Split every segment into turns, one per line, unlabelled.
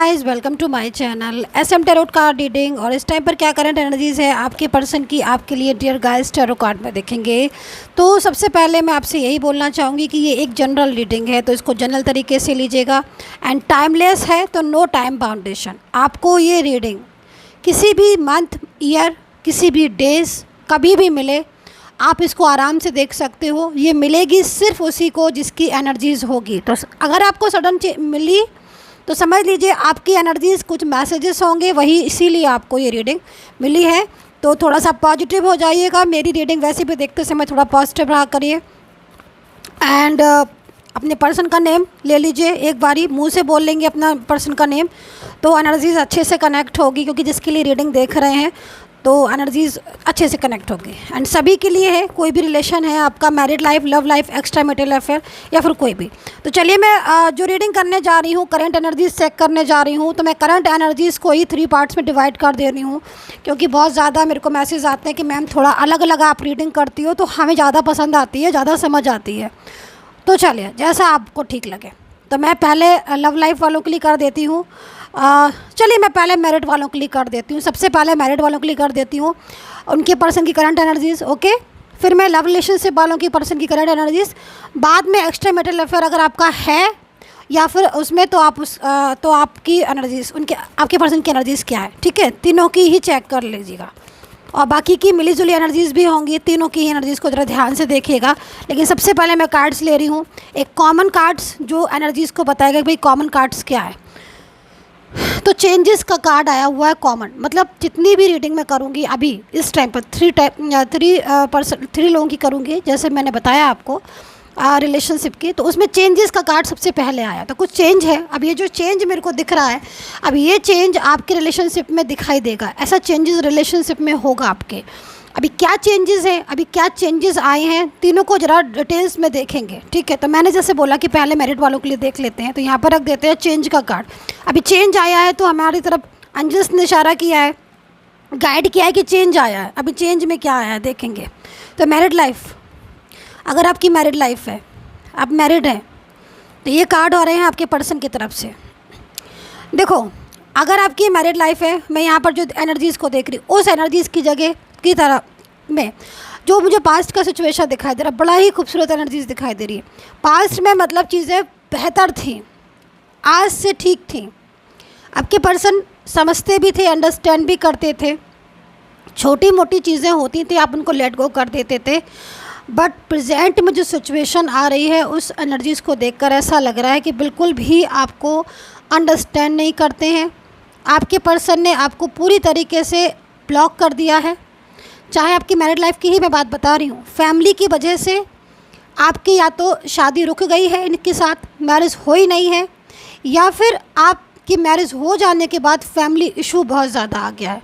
Guys welcome to my channel SM tarot card reading. और इस time पर क्या करंट एनर्जीज है आपके पर्सन की आपके लिए डियर गाइस टैरो कार्ड में देखेंगे। तो सबसे पहले मैं आपसे यही बोलना चाहूँगी कि ये एक जनरल रीडिंग है, तो इसको जनरल तरीके से लीजिएगा एंड टाइमलेस है, तो नो टाइम बाउंडेशन। आपको ये रीडिंग किसी भी मंथ, ईयर, किसी भी डेज कभी भी मिले, आप इसको आराम से देख सकते हो। ये मिलेगी सिर्फ उसी को जिसकी एनर्जीज़ होगी। तो अगर आपको सडन मिली तो समझ लीजिए आपकी एनर्जीज़ कुछ मैसेजेस होंगे, वही इसीलिए आपको ये रीडिंग मिली है। तो थोड़ा सा पॉजिटिव हो जाइएगा। मेरी रीडिंग वैसे भी देखते समय थोड़ा पॉजिटिव रहा करिए। एंड अपने पर्सन का नेम ले लीजिए, एक बारी मुंह से बोल लेंगे अपना पर्सन का नेम, तो एनर्जीज़ अच्छे से कनेक्ट होगी। क्योंकि जिसके लिए रीडिंग देख रहे हैं तो एनर्जीज़ अच्छे से कनेक्ट होगी। एंड सभी के लिए है, कोई भी रिलेशन है आपका, married life, love life, extra marital affair या फिर कोई भी। तो चलिए मैं जो रीडिंग करने जा रही हूँ, करंट एनर्जीज चेक करने जा रही हूँ। तो मैं करंट एनर्जीज़ को ही 3 पार्ट्स में डिवाइड कर दे रही हूँ, क्योंकि बहुत ज़्यादा मेरे को मैसेज आते हैं कि मैम थोड़ा अलग अलग आप रीडिंग करती हो, तो हमें ज़्यादा पसंद आती है, ज़्यादा समझ आती है। तो चलिए जैसा आपको ठीक लगे। तो मैं पहले लव लाइफ वालों के लिए कर देती हूँ। चलिए मैं पहले मैरिड वालों के लिए कर देती हूँ। सबसे पहले मैरिड वालों के लिए कर देती हूँ उनके पर्सन की करंट एनर्जीज़, ओके। फिर मैं लव रिलेशनशिप वालों की पर्सन की करंट एनर्जीज़, बाद में एक्स्ट्रा मैरिटल अफेयर अगर आपका है या फिर उसमें, तो आप तो आपकी एनर्जीज़, उनके आपके पर्सन की एनर्जीज़ क्या है, ठीक है। तीनों की ही चेक कर लीजिएगा और बाकी की मिली जुली एनर्जीज़ भी होंगी। तीनों की एनर्जीज़ को ज़रा ध्यान से देखिएगा। लेकिन सबसे पहले मैं कार्ड्स ले रही हूँ, एक कॉमन कार्ड्स जो एनर्जीज़ को बताएगा कि भाई कॉमन कार्ड्स क्या है। तो चेंजेस का कार्ड आया हुआ है कॉमन, मतलब जितनी भी रीडिंग मैं करूँगी अभी इस टाइम पर 3 लोगों की करूँगी, जैसे मैंने बताया आपको रिलेशनशिप की। तो उसमें चेंजेस का कार्ड सबसे पहले आया। तो कुछ चेंज है। अब ये जो चेंज मेरे को दिख रहा है, अब ये चेंज आपके रिलेशनशिप में दिखाई देगा। ऐसा चेंजेस रिलेशनशिप में होगा आपके। अभी क्या चेंजेस हैं, अभी क्या चेंजेस आए हैं, तीनों को ज़रा डिटेल्स में देखेंगे, ठीक है। तो मैंने जैसे बोला कि पहले मैरिड वालों के लिए देख लेते हैं, तो यहाँ पर रख देते हैं चेंज का कार्ड। अभी चेंज आया है तो हमारी तरफ अंजस ने इशारा किया है, गाइड किया है कि चेंज आया है। अभी चेंज में क्या आया है देखेंगे। तो मैरिड लाइफ, अगर आपकी मैरिड लाइफ है, आप मैरिड हैं, तो ये कार्ड हो रहे हैं आपके पर्सन की तरफ से। देखो, अगर आपकी मैरिड लाइफ है, मैं यहाँ पर जो एनर्जीज़ को देख रही हूँ, उस एनर्जीज़ की जगह की तरह में जो मुझे पास्ट का सिचुएशन दिखाई दे रहा है, बड़ा ही खूबसूरत एनर्जीज़ दिखाई दे रही है। पास्ट में मतलब चीज़ें बेहतर थी, आज से ठीक थी। आपके पर्सन समझते भी थे, अंडरस्टैंड भी करते थे। छोटी मोटी चीज़ें होती थी, आप उनको लेट गो कर देते थे। बट प्रेजेंट में जो सिचुएशन आ रही है, उस एनर्जीज़ को देखकर ऐसा लग रहा है कि बिल्कुल भी आपको अंडरस्टैंड नहीं करते हैं। आपके पर्सन ने आपको पूरी तरीके से ब्लॉक कर दिया है। चाहे आपकी मैरिड लाइफ की ही मैं बात बता रही हूँ, फैमिली की वजह से आपकी या तो शादी रुक गई है, इनके साथ मैरिज हो ही नहीं है, या फिर आपकी मैरिज हो जाने के बाद फैमिली इशू बहुत ज़्यादा आ गया है।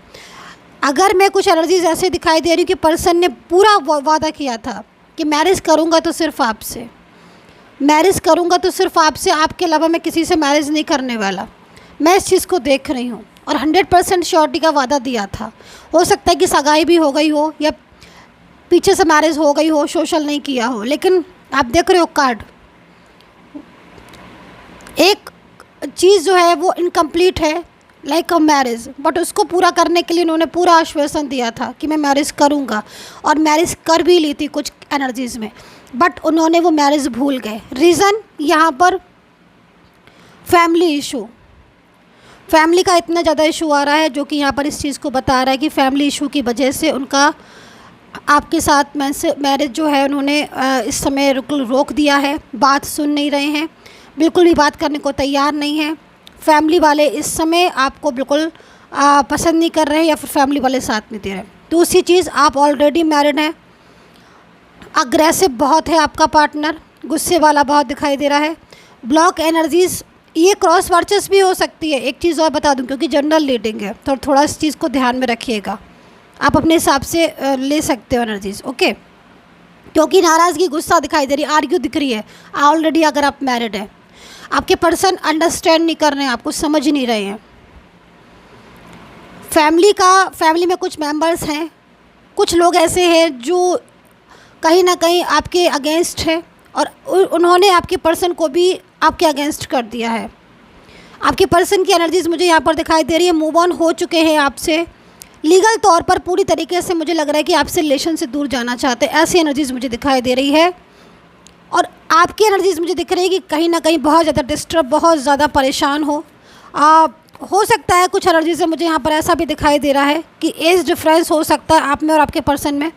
अगर मैं कुछ एनर्जीज ऐसे दिखाई दे रही हूँ कि पर्सन ने पूरा वादा किया था कि मैरिज करूँगा तो सिर्फ आपसे, मैरिज करूँगा तो सिर्फ आपसे, आपके अलावा मैं किसी से मैरिज नहीं करने वाला। मैं इस चीज़ को देख रही हूँ और 100% श्योरिटी का वादा दिया था। हो सकता है कि सगाई भी हो गई हो या पीछे से मैरिज हो गई हो, सोशल नहीं किया हो, लेकिन आप देख रहे हो कार्ड, एक चीज़ जो है वो इनकम्प्लीट है, लाइक अ मैरिज। बट उसको पूरा करने के लिए उन्होंने पूरा आश्वासन दिया था कि मैं मैरिज करूँगा, और मैरिज कर भी ली थी कुछ एनर्जीज़ में। बट उन्होंने वो मैरिज भूल गए। रीज़न यहाँ पर फैमिली इशू, फैमिली का इतना ज़्यादा इशू आ रहा है, जो कि यहाँ पर इस चीज़ को बता रहा है कि फैमिली इशू की वजह से उनका आपके साथ मैरिज जो है उन्होंने इस समय रोक दिया है। बात सुन नहीं रहे हैं, बिल्कुल भी बात करने को तैयार नहीं है। फैमिली वाले इस समय आपको बिल्कुल पसंद नहीं कर रहे हैं, या फिर फैमिली वाले साथ नहीं दे रहे। दूसरी चीज़, आप ऑलरेडी मैरिड हैं, अग्रेसिव बहुत है आपका पार्टनर, गुस्से वाला बहुत दिखाई दे रहा है। ब्लॉक एनर्जीज़, ये क्रॉस वर्चस भी हो सकती है। एक चीज़ और बता दूं, क्योंकि जनरल रीडिंग है तो थोड़ा इस चीज़ को ध्यान में रखिएगा। आप अपने हिसाब से ले सकते हो एनर्जीज़, ओके। क्योंकि नाराज़गी, गुस्सा दिखाई दे रही है, आर्ग्यू दिख रही है ऑलरेडी। अगर आप मैरिड हैं, आपके पर्सन अंडरस्टैंड नहीं कर रहे हैं, आपको समझ नहीं रहे हैं। फैमिली में कुछ मेंबर्स हैं, कुछ लोग ऐसे हैं जो कहीं ना कहीं आपके अगेंस्ट है, और उन्होंने आपके पर्सन को भी आपके अगेंस्ट कर दिया है। आपके पर्सन की एनर्जीज़ मुझे यहाँ पर दिखाई दे रही है, मूव ऑन हो चुके हैं आपसे, लीगल तौर पर पूरी तरीके से मुझे लग रहा है कि आपसे रिलेशन से दूर जाना चाहते हैं, ऐसी एनर्जीज़ मुझे दिखाई दे रही है। और आपकी एनर्जीज़ मुझे दिख रही है कि कहीं ना कहीं बहुत ज़्यादा डिस्टर्ब, बहुत ज़्यादा परेशान हो सकता है। कुछ एनर्जी से मुझे यहाँ पर ऐसा भी दिखाई दे रहा है कि एज डिफरेंस हो सकता है आप में और आपके पर्सन में,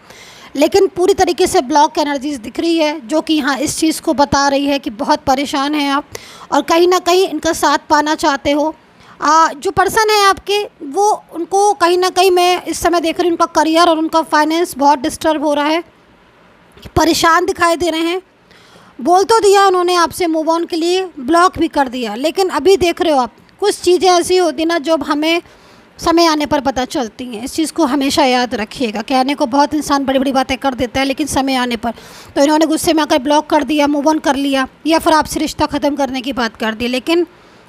लेकिन पूरी तरीके से ब्लॉक एनर्जीज़ दिख रही है, जो कि यहाँ इस चीज़ को बता रही है कि बहुत परेशान हैं आप और कहीं ना कहीं इनका साथ पाना चाहते हो। जो पर्सन है आपके, वो उनको कहीं ना कहीं मैं इस समय देख रही हूँ, उनका करियर और उनका फाइनेंस बहुत डिस्टर्ब हो रहा है, परेशान दिखाई दे रहे हैं। बोल तो दिया उन्होंने आपसे मूव ऑन के लिए, ब्लॉक भी कर दिया, लेकिन अभी देख रहे हो आप कुछ चीज़ें ऐसी होती ना जो हमें समय आने पर पता चलती हैं। इस चीज़ को हमेशा याद रखिएगा। कहने को बहुत इंसान बड़ी बड़ी बातें कर देता है, लेकिन समय आने पर तो इन्होंने गुस्से में आकर ब्लॉक कर दिया, मूव ऑन कर लिया, या फिर आपसे रिश्ता ख़त्म करने की बात कर दी। लेकिन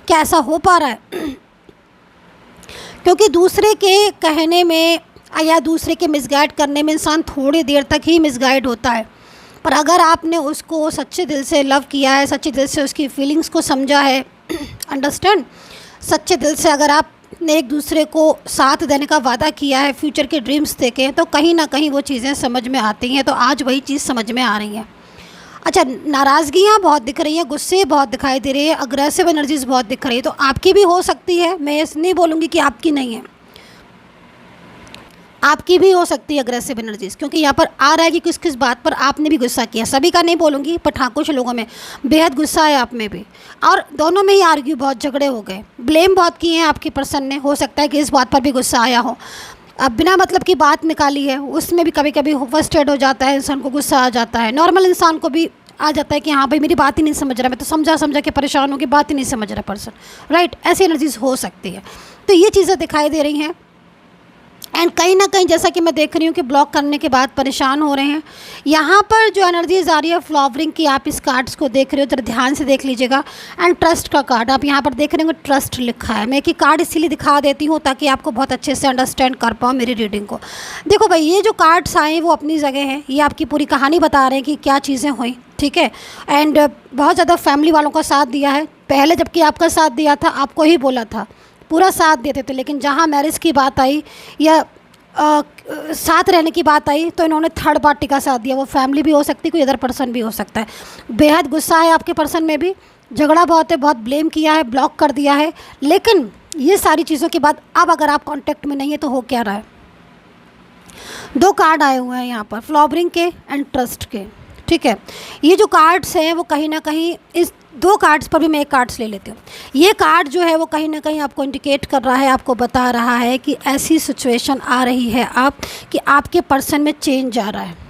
क्या ऐसा हो पा रहा है? क्योंकि दूसरे के कहने में या दूसरे के मिसगाइड करने में इंसान थोड़ी देर तक ही मिसगाइड होता है, पर अगर आपने उसको सच्चे दिल से लव किया है, सच्चे दिल से उसकी फीलिंग्स को समझा है, अंडरस्टैंड, सच्चे दिल से अगर आपने एक दूसरे को साथ देने का वादा किया है, फ्यूचर के ड्रीम्स देखे, तो कहीं ना कहीं वो चीज़ें समझ में आती हैं। तो आज वही चीज़ समझ में आ रही है। अच्छा, नाराज़गियाँ बहुत दिख रही हैं, गुस्से बहुत दिखाई दे रही है, अग्रेसिव एनर्जीज़ बहुत दिख रही है। तो आपकी भी हो सकती है, मैं ये नहीं बोलूँगी कि आपकी नहीं है, आपकी भी हो सकती है अग्रेसिव एनर्जीज़, क्योंकि यहाँ पर आ रहा है कि किस किस बात पर आपने भी गुस्सा किया। सभी का नहीं बोलूँगी, पर हाँ कुछ लोगों में बेहद गुस्सा है आप में भी, और दोनों में ही आर्ग्यू, बहुत झगड़े हो गए, ब्लेम बहुत किए हैं आपके पर्सन ने। हो सकता है कि इस बात पर भी गुस्सा आया हो, अब बिना मतलब की बात निकाली है, उसमें भी कभी कभी फ्रस्ट्रेट हो जाता है इंसान को, गुस्सा आ जाता है। नॉर्मल इंसान को भी आ जाता है कि हाँ भाई मेरी बात ही नहीं समझ रहा, मैं तो समझा के परेशान हूँ कि बात ही नहीं समझ रहा पर्सन, राइट। ऐसी एनर्जीज़ हो सकती है। तो ये चीज़ें दिखाई दे रही हैं। एंड कहीं ना कहीं जैसा कि मैं देख रही हूँ कि ब्लॉक करने के बाद परेशान हो रहे हैं। यहाँ पर जो एनर्जीज आ रही है फ्लावरिंग की, आप इस कार्ड्स को देख रहे हो, जरा ध्यान से देख लीजिएगा। एंड ट्रस्ट का कार्ड आप यहाँ पर देख रहे होंगे, ट्रस्ट लिखा है। मैं कि कार्ड इसीलिए दिखा देती हूँ ताकि आपको बहुत अच्छे से अंडरस्टैंड कर पाओ मेरी रीडिंग को। देखो भाई, ये जो कार्ड्स आए वो अपनी जगह हैं, ये आपकी पूरी कहानी बता रहे हैं कि क्या चीज़ें हुई, ठीक है। एंड बहुत ज़्यादा फैमिली वालों का साथ दिया है पहले, जबकि आपका साथ दिया था, आपको ही बोला था, पूरा साथ देते थे। लेकिन जहाँ मैरिज की बात आई या साथ रहने की बात आई तो इन्होंने थर्ड पार्टी का साथ दिया। वो फैमिली भी हो सकती है, कोई अदर पर्सन भी हो सकता है। बेहद गुस्सा है आपके पर्सन में भी, झगड़ा बहुत है, बहुत ब्लेम किया है, ब्लॉक कर दिया है। लेकिन ये सारी चीज़ों के बाद अब अगर आप कांटेक्ट में नहीं है तो हो क्या रहा है? दो कार्ड आए हुए हैं यहाँ पर, फ्लावरिंग के एंड ट्रस्ट के, ठीक है। ये जो कार्ड्स हैं वो कहीं ना कहीं, इस दो कार्ड्स पर भी मैं एक कार्ड्स ले लेती हूँ। ये कार्ड जो है वो कहीं ना कहीं आपको इंडिकेट कर रहा है, आपको बता रहा है कि ऐसी सिचुएशन आ रही है कि आपके पर्सन में चेंज आ रहा है।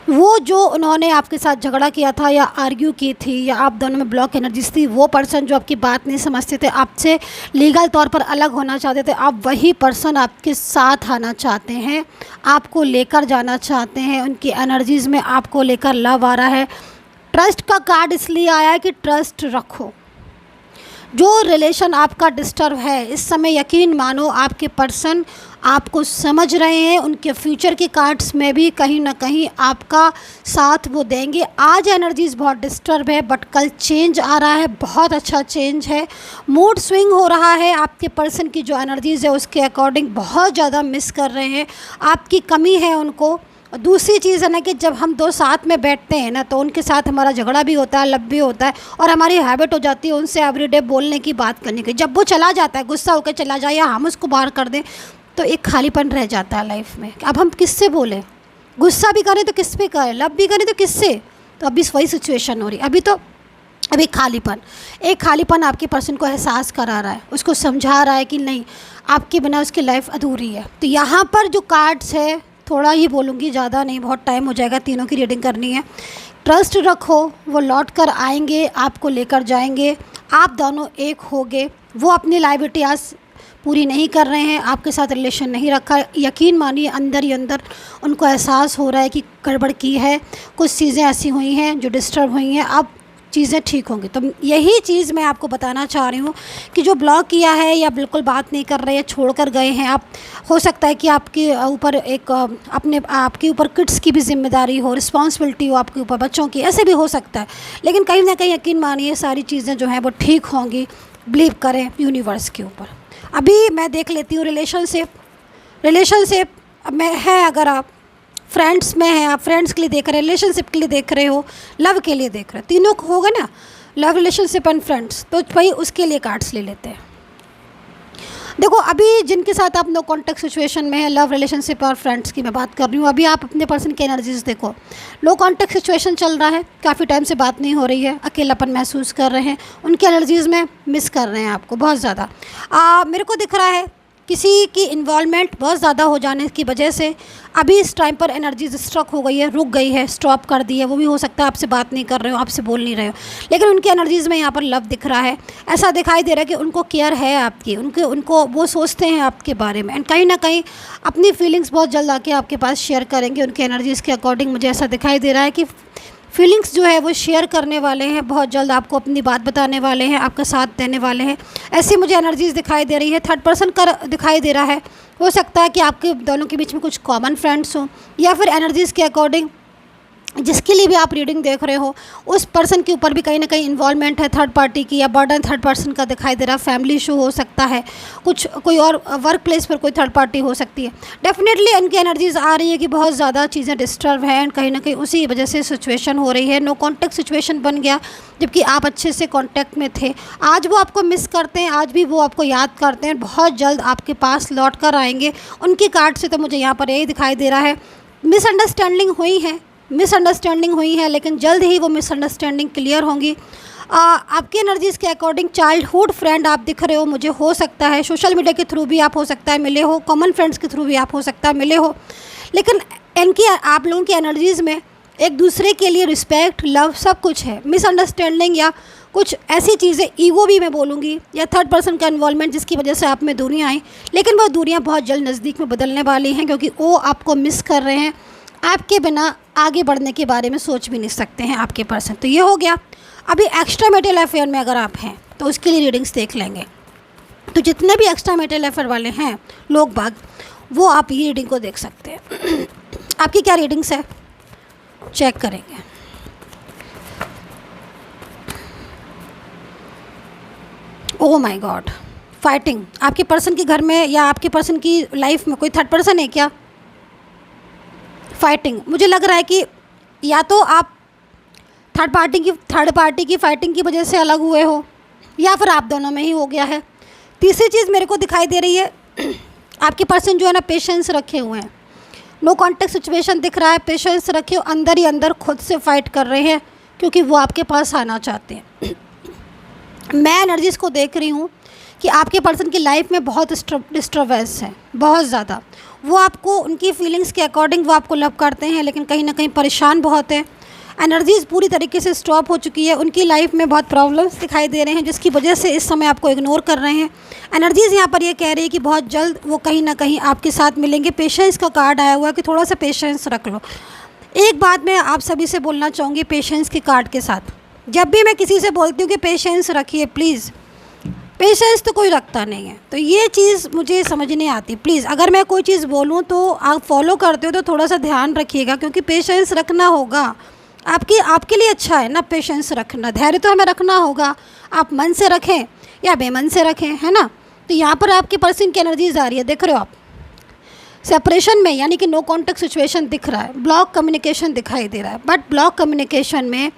वो जो उन्होंने आपके साथ झगड़ा किया था या आर्ग्यू की थी या आप दोनों में ब्लॉक एनर्जीज थी, वो पर्सन जो आपकी बात नहीं समझते थे, आपसे लीगल तौर पर अलग होना चाहते थे, अब वही पर्सन आपके साथ आना चाहते हैं, आपको लेकर जाना चाहते हैं। उनकी एनर्जीज़ में आपको लेकर लव आ रहा है। ट्रस्ट का कार्ड इसलिए आया है कि ट्रस्ट रखो। जो रिलेशन आपका डिस्टर्ब है इस समय, यकीन मानो आपके पर्सन आपको समझ रहे हैं। उनके फ्यूचर के कार्ड्स में भी कहीं ना कहीं आपका साथ वो देंगे। आज एनर्जीज़ बहुत डिस्टर्ब है, बट कल चेंज आ रहा है, बहुत अच्छा चेंज है। मूड स्विंग हो रहा है, आपके पर्सन की जो एनर्जीज़ है उसके अकॉर्डिंग बहुत ज़्यादा मिस कर रहे हैं, आपकी कमी है उनको। दूसरी चीज़ है ना कि जब हम दो साथ में बैठते हैं ना, तो उनके साथ हमारा झगड़ा भी होता है, लब भी होता है, और हमारी हैबिट हो जाती है उनसे एवरीडे बोलने की, बात करने की। जब वो चला जाता है, गुस्सा होकर चला जाए या हम उसको बाहर कर दें, तो एक खालीपन रह जाता है लाइफ में। अब हम किससे बोलें? गुस्सा भी करें तो किस पे करें, लब भी करें तो किससे? तो अभी वही सिचुएशन हो रही। अभी एक खालीपन आपके पर्सन को एहसास करा रहा है, उसको समझा रहा है कि नहीं, आपके बिना उसकी लाइफ अधूरी है। तो यहाँ पर जो कार्ड्स है, थोड़ा ही बोलूँगी, ज़्यादा नहीं, बहुत टाइम हो जाएगा, तीनों की रीडिंग करनी है। ट्रस्ट रखो, वो लौट कर आएंगे, आपको लेकर जाएंगे, आप दोनों एक होगे। वो अपनी लायबिलिटी आज पूरी नहीं कर रहे हैं, आपके साथ रिलेशन नहीं रखा। यकीन मानिए अंदर ही अंदर उनको एहसास हो रहा है कि गड़बड़ की है, कुछ चीज़ें ऐसी हुई हैं जो डिस्टर्ब हुई हैं। अब चीज़ें ठीक होंगी। तो यही चीज़ मैं आपको बताना चाह रही हूँ कि जो ब्लॉक किया है या बिल्कुल बात नहीं कर रहे हैं, छोड़ कर गए हैं आप, हो सकता है कि आपके ऊपर एक आपके ऊपर किड्स की भी जिम्मेदारी हो, रिस्पॉन्सिबिलिटी हो आपके ऊपर, बच्चों की, ऐसे भी हो सकता है। लेकिन कहीं ना कहीं यकीन मानिए सारी चीज़ें जो हैं वो ठीक होंगी, बिलीव करें यूनिवर्स के ऊपर। अभी मैं देख लेती हूँ रिलेशनशिप में है, अगर आप फ्रेंड्स में हैं, आप फ्रेंड्स के लिए देख रहे हैं, रिलेशनशिप के लिए देख रहे हो, लव के लिए देख रहे हो, तीनों को होगा ना, लव, रिलेशनशिप एंड फ्रेंड्स, तो भाई उसके लिए कार्ड्स ले लेते हैं। देखो अभी जिनके साथ आप नो कॉन्टैक्ट सिचुएशन में है, लव, रिलेशनशिप और फ्रेंड्स की मैं बात कर रही हूँ, अभी आप अपने पर्सन की एनर्जीज देखो। लो कॉन्टैक्ट सिचुएशन चल रहा है, काफ़ी टाइम से बात नहीं हो रही है, अकेलापन महसूस कर रहे हैं, उनकी एनर्जीज़ में मिस कर रहे हैं आपको बहुत ज़्यादा। मेरे को दिख रहा है किसी की इन्वॉल्वमेंट बहुत ज़्यादा हो जाने की वजह से अभी इस टाइम पर एनर्जीज स्ट्रक हो गई है, रुक गई है, स्टॉप कर दी है। वो भी हो सकता है आपसे बात नहीं कर रहे हो, आपसे बोल नहीं रहे हो, लेकिन उनकी एनर्जीज़ में यहाँ पर लव दिख रहा है। ऐसा दिखाई दे रहा है कि उनको केयर है आपकी, उनको वो सोचते हैं आपके बारे में, एंड कहीं ना कहीं अपनी फीलिंग्स बहुत जल्द आके आपके पास शेयर करेंगे। उनके एनर्जीज़ के अकॉर्डिंग मुझे ऐसा दिखाई दे रहा है कि फीलिंग्स जो है वो शेयर करने वाले हैं, बहुत जल्द आपको अपनी बात बताने वाले हैं, आपका साथ देने वाले हैं, ऐसी मुझे एनर्जीज़ दिखाई दे रही है। थर्ड पर्सन का दिखाई दे रहा है, हो सकता है कि आपके दोनों के बीच में कुछ कॉमन फ्रेंड्स हों, या फिर एनर्जीज़ के अकॉर्डिंग जिसके लिए भी आप रीडिंग देख रहे हो उस पर्सन के ऊपर भी कहीं ना कहीं इन्वॉल्वमेंट है थर्ड पार्टी की, या बर्डन थर्ड पर्सन का दिखाई दे रहा है। फैमिली इशू हो सकता है, कुछ कोई और वर्क प्लेस पर कोई थर्ड पार्टी हो सकती है। डेफिनेटली इनकी एनर्जीज आ रही है कि बहुत ज़्यादा चीज़ें डिस्टर्ब हैं, एंड कहीं ना कहीं उसी वजह से सिचुएशन हो रही है। नो कॉन्टैक्ट सिचुएशन बन गया, जबकि आप अच्छे से कॉन्टैक्ट में थे। आज वो आपको मिस करते हैं, आज भी वो आपको याद करते हैं, बहुत जल्द आपके पास लौट कर आएंगे। उनकी कार्ड से तो मुझे यहाँ पर यही दिखाई दे रहा है, मिसअंडरस्टैंडिंग हुई है, लेकिन जल्द ही वो मिसअंडरस्टैंडिंग क्लियर होंगी। आपकी एनर्जीज़ के अकॉर्डिंग चाइल्डहुड फ्रेंड आप दिख रहे हो, मुझे हो सकता है सोशल मीडिया के थ्रू भी आप हो सकता है मिले हो, कॉमन फ्रेंड्स के थ्रू भी आप हो सकता है मिले हो, लेकिन आप लोगों की एनर्जीज़ में एक दूसरे के लिए रिस्पेक्ट, लव सब कुछ है। मिसअंडरस्टैंडिंग या कुछ ऐसी चीज़ें, ईगो भी मैं बोलूँगी, या थर्ड पर्सन का इन्वॉल्वमेंट जिसकी वजह से आप में दूरियाँ आई, लेकिन वो दूरियाँ बहुत जल्द नज़दीक में बदलने वाली हैं, क्योंकि वो आपको मिस कर रहे हैं। आपके बिना आगे बढ़ने के बारे में सोच भी नहीं सकते हैं आपके पर्सन। तो ये हो गया। अभी एक्स्ट्रा मैरिटल अफेयर में अगर आप हैं तो उसके लिए रीडिंग्स देख लेंगे। तो जितने भी एक्स्ट्रा मैरिटल अफेयर वाले हैं लोग बाग, वो आप ये रीडिंग को देख सकते हैं। आपकी क्या रीडिंग्स है चेक करेंगे। Oh my God, fighting. आपके पर्सन के घर में या आपके पर्सन की लाइफ में कोई थर्ड पर्सन है क्या? फाइटिंग। मुझे लग रहा है कि या तो आप थर्ड पार्टी की फाइटिंग की वजह से अलग हुए हो, या फिर आप दोनों में ही हो गया है। तीसरी चीज़ मेरे को दिखाई दे रही है, आपके पर्सन जो है ना पेशेंस रखे हुए हैं। नो कॉन्टैक्ट सिचुएशन दिख रहा है, पेशेंस रखे हो, अंदर ही अंदर खुद से फाइट कर रहे हैं, क्योंकि वो आपके पास आना चाहते हैं। मैं एनर्जीज़ को देख रही हूँ कि आपके पर्सन की लाइफ में बहुत डिस्टर्बेंस है, बहुत ज़्यादा। वो आपको उनकी फीलिंग्स के अकॉर्डिंग वो आपको लव करते हैं, लेकिन कहीं ना कहीं परेशान बहुत है। एनर्जीज़ पूरी तरीके से स्टॉप हो चुकी है, उनकी लाइफ में बहुत प्रॉब्लम्स दिखाई दे रहे हैं, जिसकी वजह से इस समय आपको इग्नोर कर रहे हैं। एनर्जीज़ यहाँ पर ये कह रही है कि बहुत जल्द वो कहीं ना कहीं आपके साथ मिलेंगे। पेशेंस का कार्ड आया हुआ है कि थोड़ा सा पेशेंस रख लो। एक बात मैं आप सभी से बोलना चाहूँगी पेशेंस के कार्ड के साथ, जब भी मैं किसी से बोलती हूँ कि पेशेंस रखिए, प्लीज़, पेशेंस तो कोई रखता नहीं है। तो ये चीज़ मुझे समझ नहीं आती। प्लीज़ अगर मैं कोई चीज़ बोलूँ तो आप फॉलो करते हो तो थोड़ा सा ध्यान रखिएगा, क्योंकि पेशेंस रखना होगा। आपके लिए अच्छा है ना पेशेंस रखना, धैर्य तो हमें रखना होगा। आप मन से रखें या बेमन से रखें, है ना। तो यहाँ पर आपके पर्सन की एनर्जीज आ रही है, देख रहे हो आप, सेपरेशन में, यानी कि नो कॉन्टैक्ट सिचुएशन दिख रहा है, ब्लॉक कम्युनिकेशन दिखाई दे रहा है। बट ब्लॉक कम्युनिकेशन में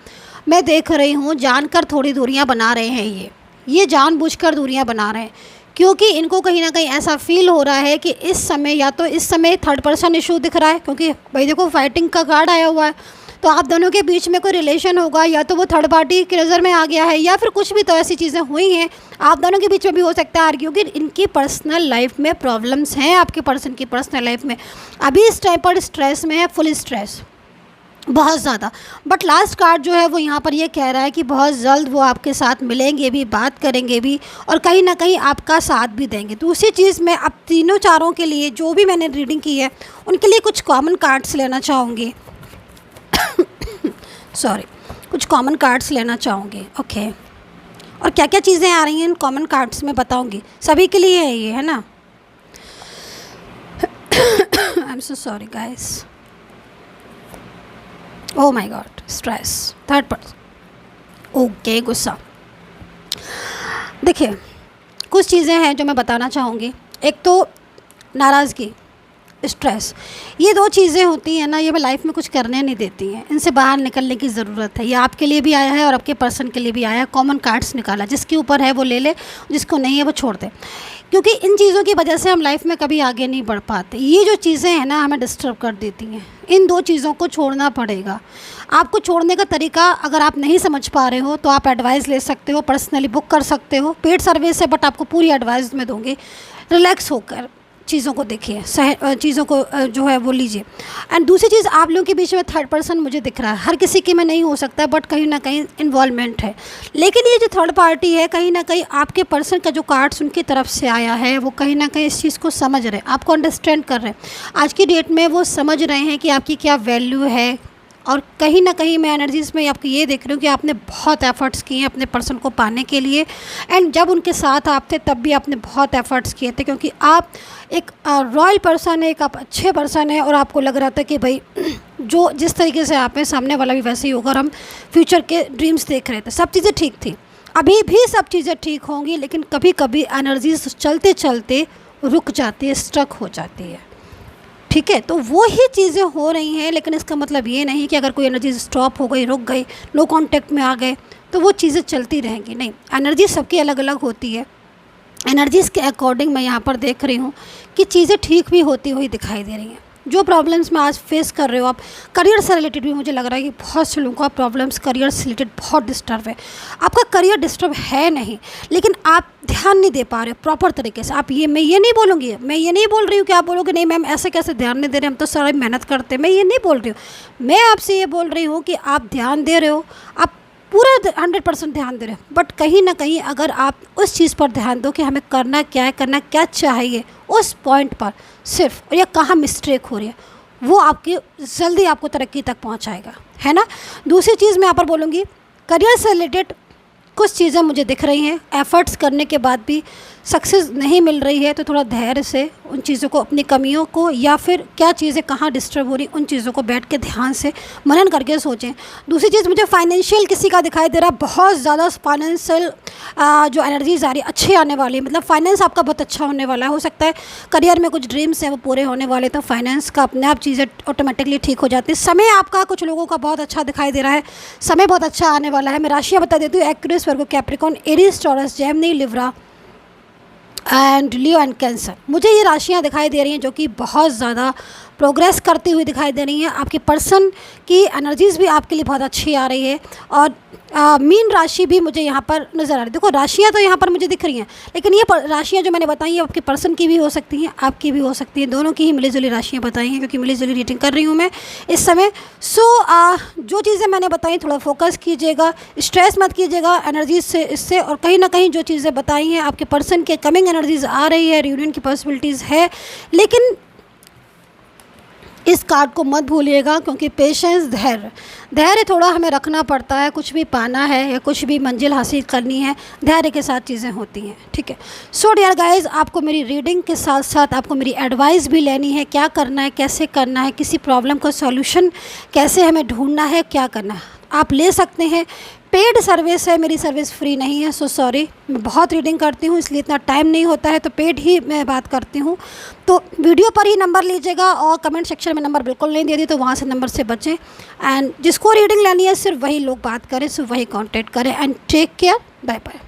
मैं देख रही हूँ जानकर थोड़ी दूरियाँ बना रहे हैं, ये जानबूझकर दूरियां बना रहे हैं, क्योंकि इनको कहीं ना कहीं ऐसा फील हो रहा है कि इस समय, या तो इस समय थर्ड पर्सन इशू दिख रहा है, क्योंकि भाई देखो फाइटिंग का कार्ड आया हुआ है, तो आप दोनों के बीच में कोई रिलेशन होगा, या तो वो थर्ड पार्टी की नज़र में आ गया है, या फिर कुछ भी तो ऐसी चीज़ें हुई हैं। आप दोनों के बीच में भी हो सकता है आर्ग्यू, कि इनकी पर्सनल लाइफ में प्रॉब्लम्स हैं, आपके पर्सन की पर्सनल लाइफ में अभी इस टाइम पर स्ट्रेस में है, फुल स्ट्रेस बहुत ज़्यादा। बट लास्ट कार्ड जो है वो यहाँ पर ये कह रहा है कि बहुत जल्द वो आपके साथ मिलेंगे भी, बात करेंगे भी, और कहीं ना कहीं आपका साथ भी देंगे। तो उसी चीज़ में अब तीनों चारों के लिए जो भी मैंने रीडिंग की है उनके लिए कुछ कॉमन कार्ड्स लेना चाहूँगी। सॉरी, कुछ कॉमन कार्ड्स लेना चाहूँगी। ओके, और क्या क्या चीज़ें आ रही हैं इन कॉमन कार्ड्स में बताऊँगी, सभी के लिए है ये, है ना। I am so sorry guys, oh my God, stress, third person, okay, गुस्सा। देखिए कुछ चीज़ें हैं जो मैं बताना चाहूँगी। एक तो नाराज़गी, स्ट्रेस, ये दो चीज़ें होती हैं ना, ये मैं लाइफ में कुछ करने नहीं देती हैं। इनसे बाहर निकलने की ज़रूरत है। ये आपके लिए भी आया है और आपके पर्सन के लिए भी आया है। कॉमन कार्ड्स निकाला, जिसके ऊपर है वो ले ले, जिसको नहीं है वो छोड़ दे, क्योंकि इन चीज़ों की वजह से हम लाइफ में कभी आगे नहीं बढ़ पाते। ये जो चीज़ें हैं ना हमें डिस्टर्ब कर देती हैं। इन दो चीज़ों को छोड़ना पड़ेगा। आपको छोड़ने का तरीका अगर आप नहीं समझ पा रहे हो तो आप एडवाइस ले सकते हो, पर्सनली बुक कर सकते हो, पेड सर्विस है, बट आपको पूरी एडवाइस मैं दूँगी। रिलैक्स होकर चीज़ों को देखिए, चीज़ों को जो है वो लीजिए। एंड दूसरी चीज़, आप लोगों के बीच में थर्ड पर्सन मुझे दिख रहा है। हर किसी के में नहीं हो सकता, बट कहीं ना कहीं इन्वॉल्वमेंट है। लेकिन ये जो थर्ड पार्टी है, कहीं ना कहीं आपके पर्सन का जो कार्ड्स उनकी तरफ से आया है, वो कहीं ना कहीं इस चीज़ को समझ रहे हैं, आपको अंडरस्टैंड कर रहे हैं। आज की डेट में वो समझ रहे हैं कि आपकी क्या वैल्यू है। और कहीं ना कहीं मैं एनर्जीज़ में आपको ये देख रही हूँ कि आपने बहुत एफ़र्ट्स किए हैं अपने पर्सन को पाने के लिए। एंड जब उनके साथ आप थे तब भी आपने बहुत एफ़र्ट्स किए थे, क्योंकि आप एक रॉयल पर्सन है, एक आप अच्छे पर्सन है, और आपको लग रहा था कि भाई जो जिस तरीके से आप हैं सामने वाला भी वैसे ही होगा। और हम फ्यूचर के ड्रीम्स देख रहे थे, सब चीज़ें ठीक थी, अभी भी सब चीज़ें ठीक होंगी। लेकिन कभी कभी एनर्जीज चलते चलते रुक जाती है, स्ट्रक हो जाती है, ठीक है। तो वो ही चीज़ें हो रही हैं, लेकिन इसका मतलब ये नहीं कि अगर कोई एनर्जी स्टॉप हो गई, रुक गई, नो कांटेक्ट में आ गए तो वो चीज़ें चलती रहेंगी, नहीं। एनर्जी सबकी अलग अलग होती है। एनर्जीज़ के अकॉर्डिंग मैं यहाँ पर देख रही हूँ कि चीज़ें ठीक भी होती हुई दिखाई दे रही हैं। जो प्रॉब्लम्स में आज फेस कर रहे हो आप, करियर से रिलेटेड भी मुझे लग रहा है कि बहुत से लोगों का प्रॉब्लम्स करियर से रिलेटेड बहुत डिस्टर्ब है। आपका करियर डिस्टर्ब है नहीं, लेकिन आप ध्यान नहीं दे पा रहे हो प्रॉपर तरीके से। आप ये, मैं ये नहीं बोलूँगी, मैं ये नहीं बोल रही हूँ कि आप बोलोगे नहीं मैम ऐसे कैसे ध्यान नहीं दे रहे, हम तो सारी मेहनत करते हैं, मैं ये नहीं बोल रही हूँ। मैं आपसे ये बोल रही हूँ कि आप ध्यान दे रहे हो, आप पूरा 100% ध्यान दे रहे हो, बट कहीं ना कहीं अगर आप उस चीज़ पर ध्यान दो कि हमें करना क्या है, करना क्या चाहिए, उस पॉइंट पर सिर्फ, और या कहाँ मिस्टेक हो रही है, वो आपकी जल्दी आपको तरक्की तक पहुंचाएगा, है ना। दूसरी चीज़ मैं यहाँ पर बोलूँगी, करियर से रिलेटेड कुछ चीज़ें मुझे दिख रही हैं। एफ़र्ट्स करने के बाद भी सक्सेस नहीं मिल रही है, तो थोड़ा धैर्य से उन चीज़ों को, अपनी कमियों को, या फिर क्या चीज़ें कहाँ डिस्टर्ब हो रही, उन चीज़ों को बैठ के ध्यान से मनन करके सोचें। दूसरी चीज़, मुझे फाइनेंशियल किसी का दिखाई दे रहा है, बहुत ज़्यादा फाइनेंशियल जो एनर्जीज आ रही है अच्छी आने वाली है, मतलब फाइनेंस आपका बहुत अच्छा होने वाला है। हो सकता है करियर में कुछ ड्रीम्स हैं वो पूरे होने वाले, तो फाइनेंस का अपने आप चीज़ें ऑटोमेटिकली ठीक हो जाती है। समय आपका कुछ लोगों का बहुत अच्छा दिखाई दे रहा है, समय बहुत अच्छा आने वाला है। मैं राशियाँ बता देती हूँ, Aquarius, Virgo, Capricorn, Aries, taurus, Gemini, Libra and Leo and cancer. मुझे ये राशियाँ दिखाई दे रही हैं जो कि बहुत ज़्यादा प्रोग्रेस करती हुई दिखाई दे रही हैं। आपके पर्सन की एनर्जीज़ भी आपके लिए बहुत अच्छी आ रही है। और मीन राशि भी मुझे यहाँ पर नज़र आ रही है। देखो राशियाँ तो यहाँ पर मुझे दिख रही हैं, लेकिन ये राशियाँ जो मैंने बताई हैं आपके पर्सन की भी हो सकती हैं, आपकी भी हो सकती हैं, दोनों की ही मिली जुली राशियाँ बताई हैं, क्योंकि मिली जुली रीडिंग कर रही हूँ मैं इस समय। जो चीज़ें मैंने बताई थोड़ा फोकस कीजिएगा, स्ट्रेस मत कीजिएगा एनर्जीज से, इससे। और कहीं ना कहीं जो चीज़ें बताई हैं आपके पर्सन के कमिंग एनर्जीज आ रही है, रियूनियन की पॉसिबिलिटीज़ है, लेकिन इस कार्ड को मत भूलिएगा, क्योंकि पेशेंस, धैर्य थोड़ा हमें रखना पड़ता है। कुछ भी पाना है या कुछ भी मंजिल हासिल करनी है, धैर्य के साथ चीज़ें होती हैं, ठीक है। सो डियर गाइस, आपको मेरी रीडिंग के साथ साथ आपको मेरी एडवाइस भी लेनी है, क्या करना है, कैसे करना है, किसी प्रॉब्लम का सॉल्यूशन कैसे हमें ढूंढना है, क्या करना है, आप ले सकते हैं। पेड सर्विस है, मेरी सर्विस फ्री नहीं है, सो सॉरी। मैं बहुत रीडिंग करती हूँ इसलिए इतना टाइम नहीं होता है, तो पेड ही मैं बात करती हूँ। तो वीडियो पर ही नंबर लीजिएगा, और कमेंट सेक्शन में नंबर बिल्कुल नहीं दे दी, तो वहाँ से नंबर से बचें। एंड जिसको रीडिंग लेनी है सिर्फ वही लोग बात करें, सिर्फ वही कॉन्टैक्ट करें। And take care, bye bye.